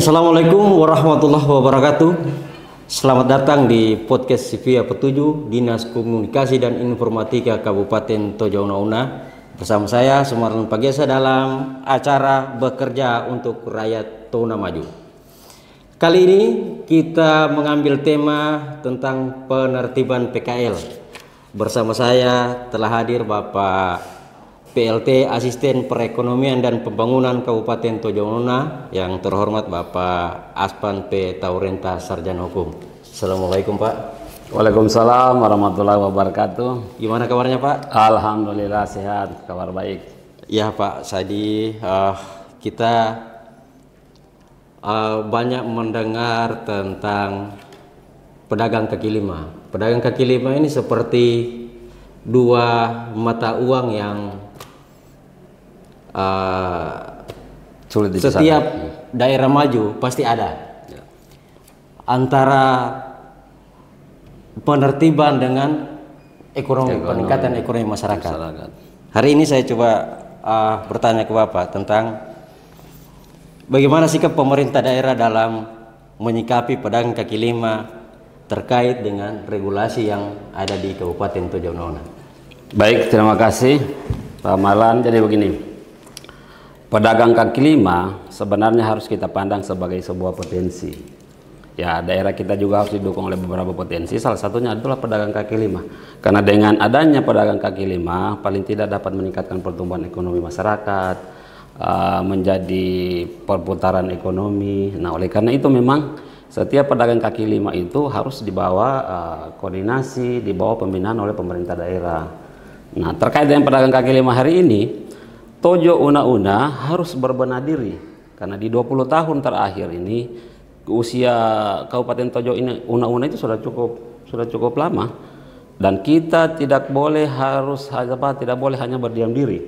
Assalamualaikum warahmatullahi wabarakatuh. Selamat datang di podcast Sivia Petuju, Dinas Komunikasi dan Informatika Kabupaten Tojo Una. Bersama saya Sumarlan Pagesa dalam acara Bekerja untuk Rakyat Tona Maju. Kali ini kita mengambil tema tentang penertiban PKL. Bersama saya telah hadir Bapak PLT Asisten Perekonomian dan Pembangunan Kabupaten Tojo Una, yang terhormat Bapak Aspan P. Taurenta, Sarjana Hukum. Assalamualaikum Pak. Waalaikumsalam warahmatullahi wabarakatuh. Gimana kabarnya Pak? Alhamdulillah sehat, kabar baik. Ya Pak Sadi, kita banyak mendengar tentang pedagang kaki lima. Pedagang kaki lima ini seperti dua mata uang yang Sulit setiap daerah maju pasti ada. Antara penertiban dengan ekonomi, peningkatan ekonomi masyarakat. Hari ini saya coba bertanya ke Bapak tentang bagaimana sikap pemerintah daerah dalam menyikapi pedagang kaki lima terkait dengan regulasi yang ada di Kabupaten Tojo Una. Baik, terima kasih Pak Malan. Jadi begini, pedagang kaki lima sebenarnya harus kita pandang sebagai sebuah potensi. Ya, daerah kita juga harus didukung oleh beberapa potensi. Salah satunya adalah pedagang kaki lima. Karena dengan adanya pedagang kaki lima, paling tidak dapat meningkatkan pertumbuhan ekonomi masyarakat, menjadi perputaran ekonomi. Nah, oleh karena itu memang setiap pedagang kaki lima itu harus dibawa koordinasi, dibawa pembinaan oleh pemerintah daerah. Nah, terkait dengan pedagang kaki lima hari ini, Tojo Una harus berbenah diri karena di 20 tahun terakhir ini usia Kabupaten Tojo Una itu sudah cukup lama, dan kita tidak boleh tidak boleh hanya berdiam diri.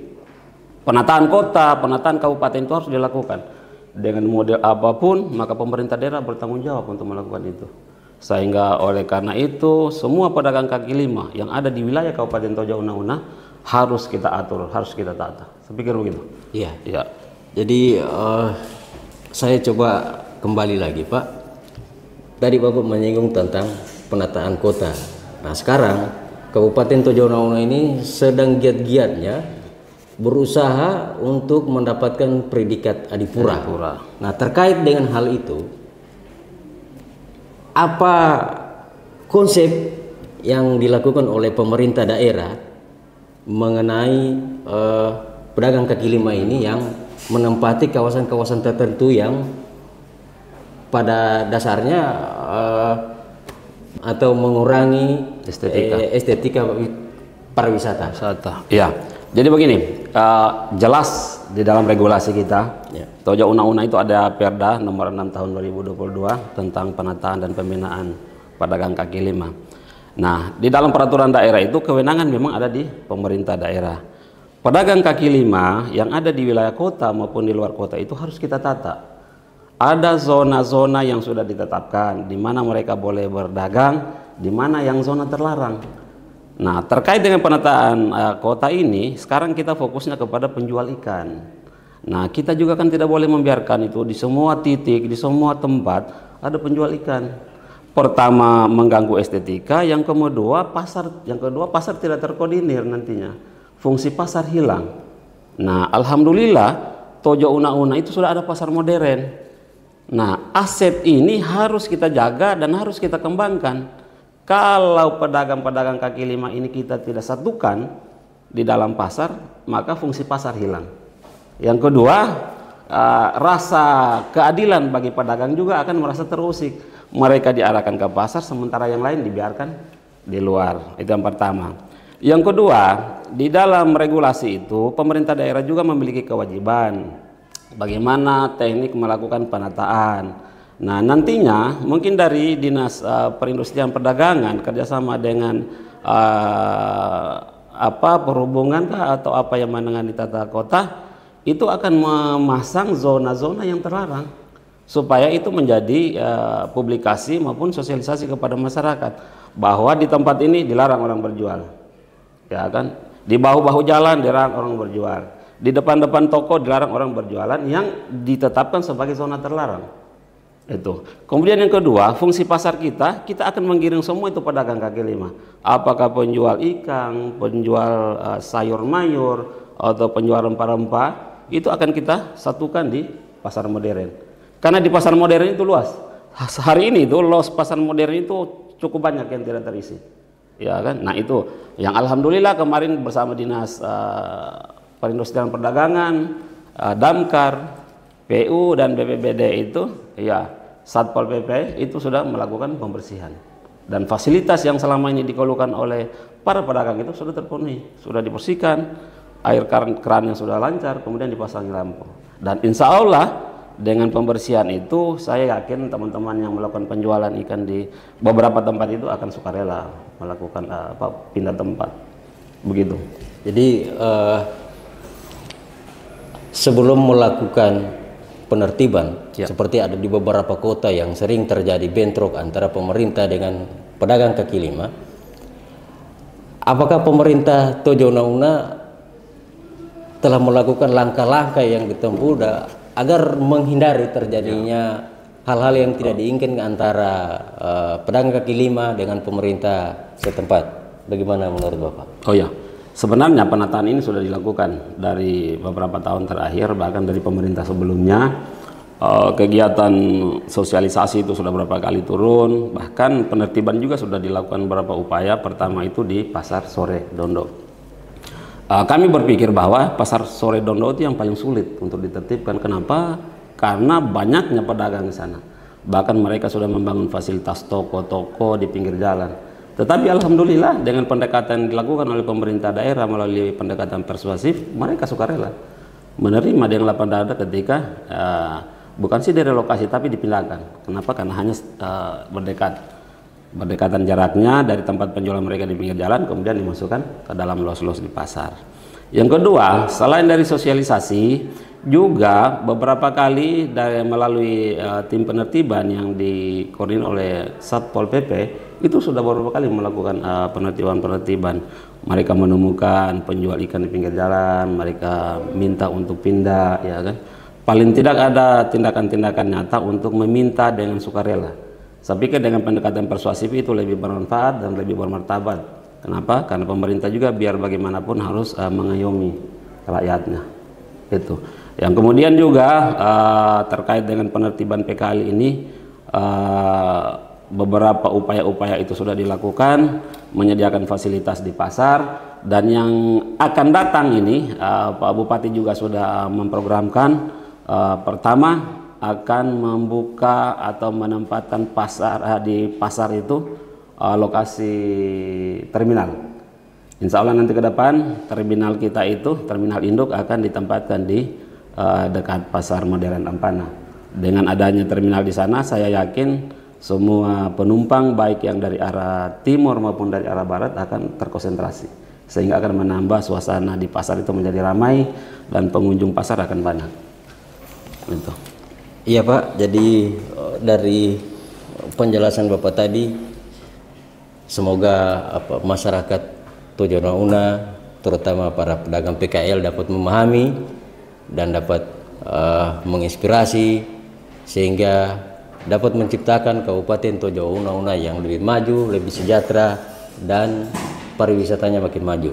Penataan kota, penataan kabupaten itu harus dilakukan dengan model apapun, maka pemerintah daerah bertanggung jawab untuk melakukan itu. Sehingga oleh karena itu semua pedagang kaki lima yang ada di wilayah Kabupaten Tojo Una harus kita atur, harus kita tata. Saya pikir begitu. Iya. Ya. Jadi saya coba kembali lagi Pak. Tadi Bapak menyinggung tentang penataan kota. Nah sekarang Kabupaten Tojo Una ini sedang giat-giatnya berusaha untuk mendapatkan predikat Adipura. Nah terkait dengan hal itu, apa konsep yang dilakukan oleh pemerintah daerah mengenai pedagang kaki lima ini yang menempati kawasan-kawasan tertentu yang pada dasarnya atau mengurangi estetika pariwisata. Ya, jadi begini, jelas di dalam regulasi kita, Tojo Una itu ada Perda nomor 6 tahun 2022 tentang penataan dan pembinaan pedagang kaki lima. Nah, di dalam peraturan daerah itu kewenangan memang ada di pemerintah daerah. Pedagang kaki lima yang ada di wilayah kota maupun di luar kota itu harus kita tata. Ada zona-zona yang sudah ditetapkan di mana mereka boleh berdagang, di mana yang zona terlarang. Nah, terkait dengan penataan kota ini, sekarang kita fokusnya kepada penjual ikan. Nah, kita juga kan tidak boleh membiarkan itu di semua titik, di semua tempat ada penjual ikan. Pertama mengganggu estetika, yang kedua pasar tidak terkoordinir nantinya. Fungsi pasar hilang. Nah, alhamdulillah Tojo Una itu sudah ada pasar modern. Nah, aset ini harus kita jaga dan harus kita kembangkan. Kalau pedagang-pedagang kaki lima ini kita tidak satukan di dalam pasar, maka fungsi pasar hilang. Yang kedua, rasa keadilan bagi pedagang juga akan merasa terusik. Mereka diarahkan ke pasar sementara yang lain dibiarkan di luar. Itu yang pertama. Yang kedua, di dalam regulasi itu pemerintah daerah juga memiliki kewajiban bagaimana teknik melakukan penataan. Nah, nantinya mungkin dari Dinas Perindustrian Perdagangan kerjasama dengan perhubungan atau apa yang menangani tata kota itu akan memasang zona-zona yang terlarang, supaya itu menjadi publikasi maupun sosialisasi kepada masyarakat bahwa di tempat ini dilarang orang berjual, ya kan? Di bahu-bahu jalan dilarang orang berjual, di depan-depan toko dilarang orang berjualan yang ditetapkan sebagai zona terlarang. Itu. Kemudian yang kedua, fungsi pasar kita akan menggiring semua itu pedagang kaki lima. Apakah penjual ikan, penjual sayur mayur, atau penjual rempah-rempah, itu akan kita satukan di pasar modern. Karena di pasar modern itu luas. Hari ini itu los pasar modern itu cukup banyak yang tidak terisi. Ya kan? Nah, itu yang alhamdulillah kemarin bersama Dinas Perindustrian Perdagangan, Damkar, PU dan BPBD itu ya Satpol PP itu sudah melakukan pembersihan, dan fasilitas yang selama ini dikeluhkan oleh para pedagang itu sudah terpenuhi, sudah dibersihkan, air keran yang sudah lancar, kemudian dipasangi lampu, dan insya Allah dengan pembersihan itu saya yakin teman-teman yang melakukan penjualan ikan di beberapa tempat itu akan sukarela melakukan pindah tempat begitu. Jadi sebelum melakukan penertiban, seperti ada di beberapa kota yang sering terjadi bentrok antara pemerintah dengan pedagang kaki lima, apakah pemerintah Tojo Una telah melakukan langkah-langkah yang ditempuh agar menghindari terjadinya hal-hal yang tidak diinginkan antara pedagang kaki lima dengan pemerintah setempat? Bagaimana menurut Bapak? Oh ya, sebenarnya penataan ini sudah dilakukan dari beberapa tahun terakhir, bahkan dari pemerintah sebelumnya. Kegiatan sosialisasi itu sudah beberapa kali turun, bahkan penertiban juga sudah dilakukan beberapa upaya. Pertama itu di Pasar Sore Dondo. Kami berpikir bahwa Pasar Sore Dondo itu yang paling sulit untuk ditertibkan. Kenapa? Karena banyaknya pedagang di sana. Bahkan mereka sudah membangun fasilitas toko-toko di pinggir jalan. Tetapi alhamdulillah dengan pendekatan yang dilakukan oleh pemerintah daerah melalui pendekatan persuasif, mereka sukarela menerima dengan lapang dada ketika bukan sih direlokasi tapi dipindahkan. Kenapa? Karena hanya berdekatan jaraknya dari tempat penjualan mereka di pinggir jalan, kemudian dimasukkan ke dalam los-los di pasar. Yang kedua, selain dari sosialisasi, juga beberapa kali melalui tim penertiban yang dikoordinir oleh Satpol PP itu sudah beberapa kali melakukan penertiban. Mereka menemukan penjual ikan di pinggir jalan, mereka minta untuk pindah, ya kan. Paling tidak ada tindakan-tindakan nyata untuk meminta dengan sukarela. Saya pikir dengan pendekatan persuasif itu lebih bermanfaat dan lebih bermartabat. Kenapa? Karena pemerintah juga biar bagaimanapun harus mengayomi rakyatnya. Itu. Yang kemudian juga terkait dengan penertiban PKL ini, beberapa upaya-upaya itu sudah dilakukan, menyediakan fasilitas di pasar, dan yang akan datang ini Pak Bupati juga sudah memprogramkan. Pertama akan membuka atau menempatkan di pasar itu lokasi terminal. Insya Allah nanti ke depan terminal kita itu, terminal induk akan ditempatkan di dekat pasar modern Ampana. Dengan adanya terminal di sana, saya yakin semua penumpang baik yang dari arah timur maupun dari arah barat akan terkonsentrasi, sehingga akan menambah suasana di pasar itu menjadi ramai dan pengunjung pasar akan banyak. Gitu. Iya Pak, jadi dari penjelasan Bapak tadi, semoga masyarakat Tojo Una, terutama para pedagang PKL dapat memahami dan dapat menginspirasi sehingga dapat menciptakan Kabupaten Tojo Una yang lebih maju, lebih sejahtera, dan pariwisatanya makin maju.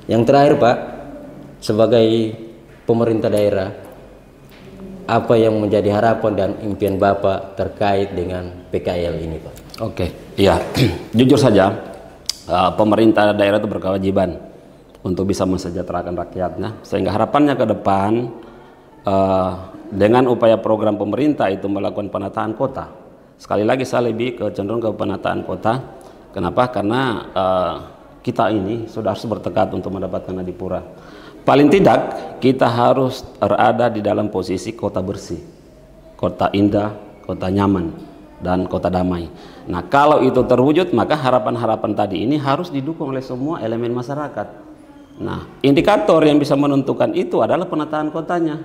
Yang terakhir Pak, sebagai pemerintah daerah, apa yang menjadi harapan dan impian Bapak terkait dengan PKL ini Pak? Oke, iya, jujur saja pemerintah daerah itu berkewajiban untuk bisa mensejahterakan rakyatnya, sehingga harapannya ke depan dengan upaya program pemerintah itu melakukan penataan kota. Sekali lagi saya lebih cenderung ke penataan kota. Kenapa? Karena kita ini sudah harus bertekad untuk mendapatkan adipura. Paling tidak kita harus berada di dalam posisi kota bersih, kota indah, kota nyaman, dan kota damai. Nah, kalau itu terwujud, maka harapan-harapan tadi ini harus didukung oleh semua elemen masyarakat. Nah, indikator yang bisa menentukan itu adalah penataan kotanya.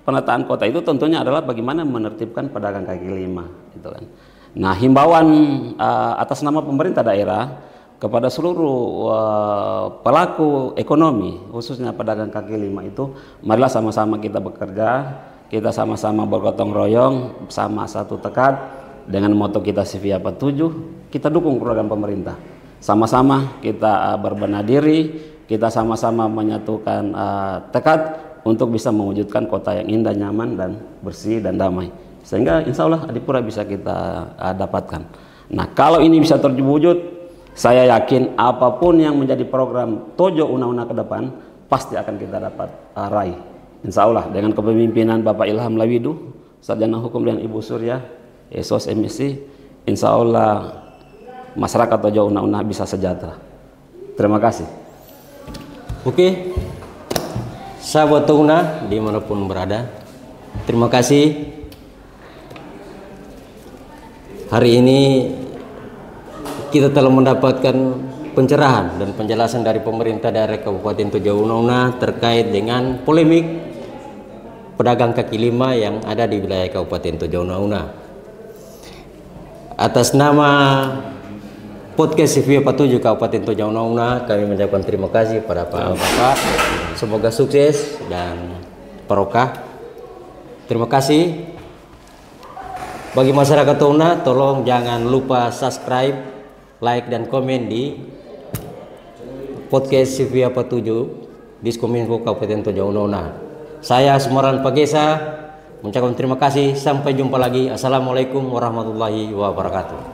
Penataan kota itu tentunya adalah bagaimana menertibkan pedagang kaki lima, gitu kan. Nah, himbauan atas nama pemerintah daerah kepada seluruh pelaku ekonomi, khususnya pedagang kaki lima itu, marilah sama-sama kita bekerja, kita sama-sama bergotong royong sama satu tekad dengan moto kita CV apa 7, kita dukung program pemerintah. Sama-sama kita berbenah diri, kita sama-sama menyatukan tekad untuk bisa mewujudkan kota yang indah, nyaman, dan bersih dan damai. Sehingga insya Allah Adipura bisa kita dapatkan. Nah, kalau ini bisa terwujud, saya yakin apapun yang menjadi program Tojo Una-Una ke depan pasti akan kita dapat raih. Insya Allah dengan kepemimpinan Bapak Ilham Lawidu, Sarjana Hukum, dan Ibu Surya, SOS MSc, insya Allah masyarakat Tojo Una-Una bisa sejahtera. Terima kasih. Oke, sahabat Una dimanapun berada, terima kasih. Hari ini kita telah mendapatkan pencerahan dan penjelasan dari pemerintah daerah Kabupaten Tojo Una-Una terkait dengan polemik pedagang kaki lima yang ada di wilayah Kabupaten Tojo Una-Una. Atas nama podcast CV apa 7 Kabupaten Tojo Una-Una, kami mengucapkan terima kasih pada Pak Bapak. Semoga sukses dan barokah. Terima kasih. Bagi masyarakat Una, tolong jangan lupa subscribe, like, dan komen di podcast CV apa 7 Diskominfo Kabupaten Tojo Una-Una. Saya Sumaran Pagesa mengucapkan terima kasih. Sampai jumpa lagi. Assalamualaikum warahmatullahi wabarakatuh.